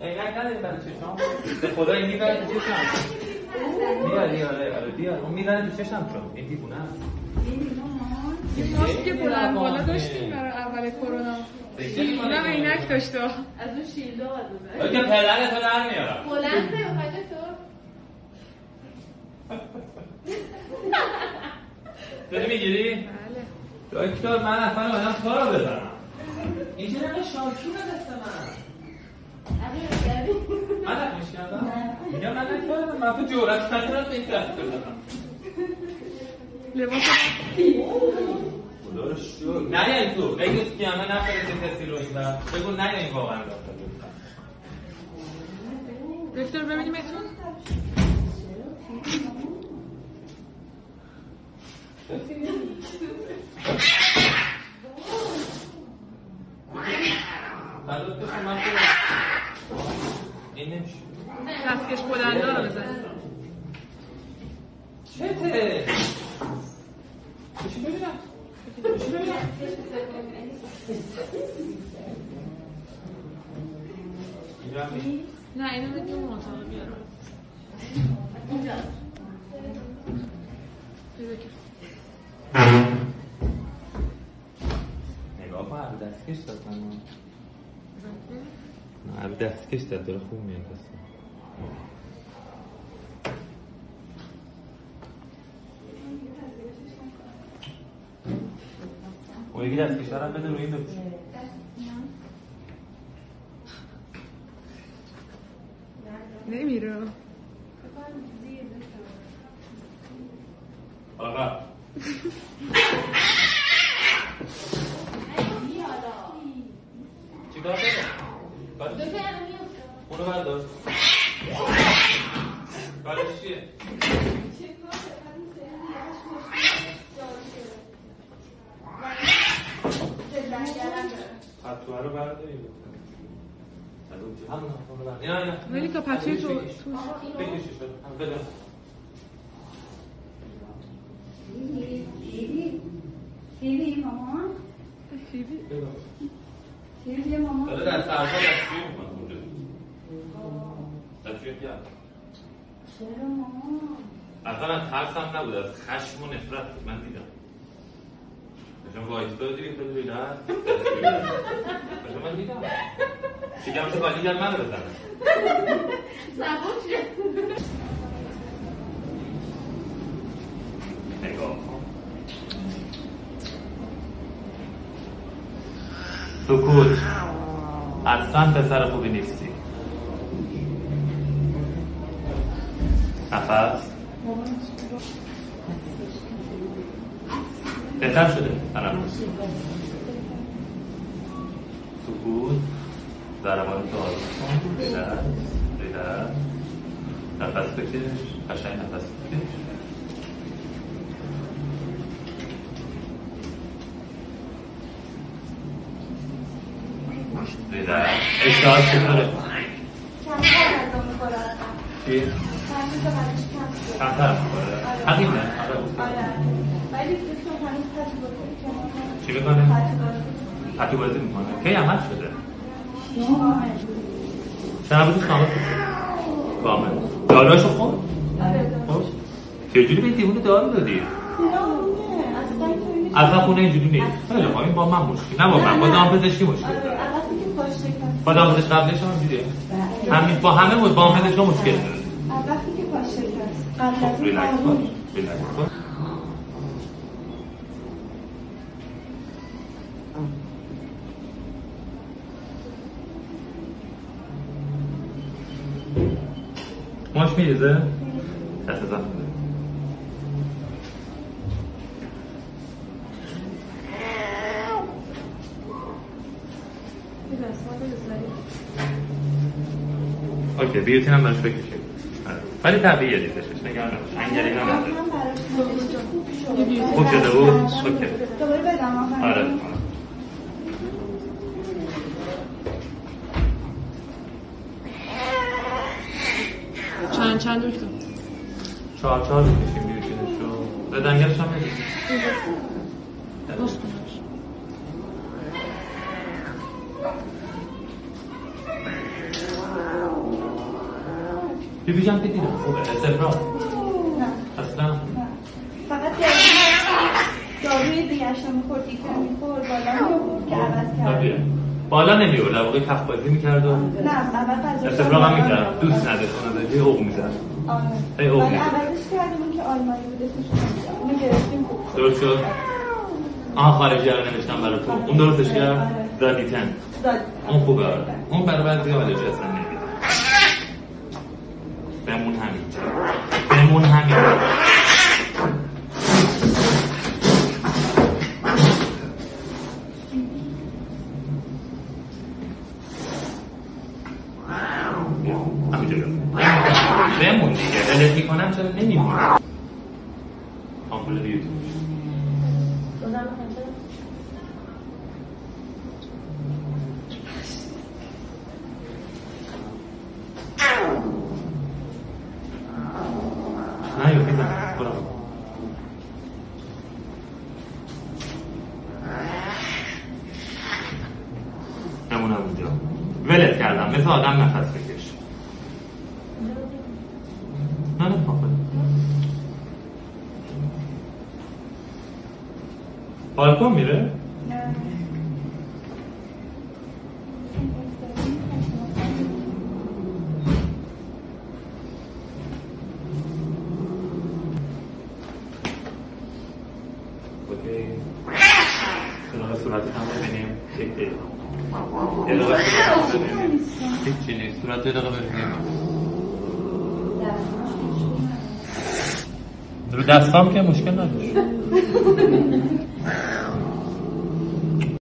عینک نداری برای چشام؟ به خدا این میبره تو چشم. بیا اون میبره تو چشم چون این دیوونه است. این ماسک بلند بالا داشتیم برای اول کرونا. شیلدم عینک داشته. از اون شیلدا باید که پدرتو در میارم. بلنده بخواهد تو داری میگیری؟ بله. دکتر من اصلا اومدم تو رو بزنم. این چه نقل شارکونه دست من نکنش کردم؟ میگم من نکردم من تو جورت ندارم به این دست بزنم. لباس خدا رو شکر نه این تو بگید که همه نفرسته کسی رو این بر بگو نه این واقعا داخل دکتر ببینیم اتون این نمیشه دستکش بلنده رو بزن چته؟ بشی ببینم نه اینو میگم مطالعه بیارم اینجا نگاه کن عرب دستکش داد من عرب دستکش داد داره خوب میاد دسته اون یکی دستکش دارم بده روی این بپوشه نمیره آقا چیکار کنه؟ اونو بردار کارش چیه؟ پتوه رو برداریم ولی که پتوی تو بکشی شد بده فیبی مامان فیبی فیبی مامان داره دست فرقا دستشوی میکنه اونجا دستشوی کرد چرا مامان اصلا ترسم نبود از خشم و نفرت من دیدم داشتم وایستادی خیلی بیدر داشتم من دیدم شکم تو خالی کرد من رو بزنم سبون شد نگاه کن سکوت اصلا پسر خوبی نیستی نفس بهتر شده تنفس سکوت ضربان تو آروم کن بدر نفس بکش قشنگ نفس بکش بدر اشتهات چطوره؟ کمتر از اون میخوره چی؟ کمتر میخوره؟ حقیقه؟ ولی دوستم هنوز پتی بکنی چی بکنه؟ پتی بازی میکنه کی عمل شده؟ چند بودیش کامل شده؟ کامل داروهاشو خورد؟ خب چجوری به دیوونه دارو دادی؟ اصلا خونه اینجوری نیست خیلی خواه این با من مشکل نه با من با دامپزشکی مشکل داره با دامپزشک قبلش هم دیده همین با همه با دامپزشک مشکل داره وقتی که پاش شکست قبل از ریلکس باش ریلکس باش ماش میریزه؟ دست زخم بده اوکی بیوتین هم براش بکشید ولی طبیعیه دیدشش نگران نباش انگلی نداره خوب شده بود؟ اوکی دوباره بدم آره چند دکتر 4 بکشیم بیوتینش رو به دنگلش هم بدیم باز کنش بیبیجم که دیدم استفراغ نه اصلا نه فقط داروی دیگرش رو میخورد دیگه میخورد بالا میخورد که عوض کرد بالا نمیورد در واقع کف بازی میکرد و نه اول غذا استفراغ هم میکرد دوست نداشت یه اوق میزد آره ولی عوضش کردیم که آلمانی بود اسمش اونو گرفتیم درست شد؟ خارجی رو نوشتم برای تو اون درستش کرد؟ زادیتن اون خوبه اون برای بعضی آلرژی اصلا نمیده بمون همین بمون دیگه الف میکنم چرا نمیمون آمبول یوتیوب نه یا بیزن برام نمونم اونجا ولت کردم مثل آدم نفس بکش نه بالکن میره؟ نه اوکی سراغ صورت هم ببینیم یک دقیقه یه دقیقه صورت هم ببینیم هیچی نیست صورت یه دقیقه ببینیم رو دستام که مشکل نداشت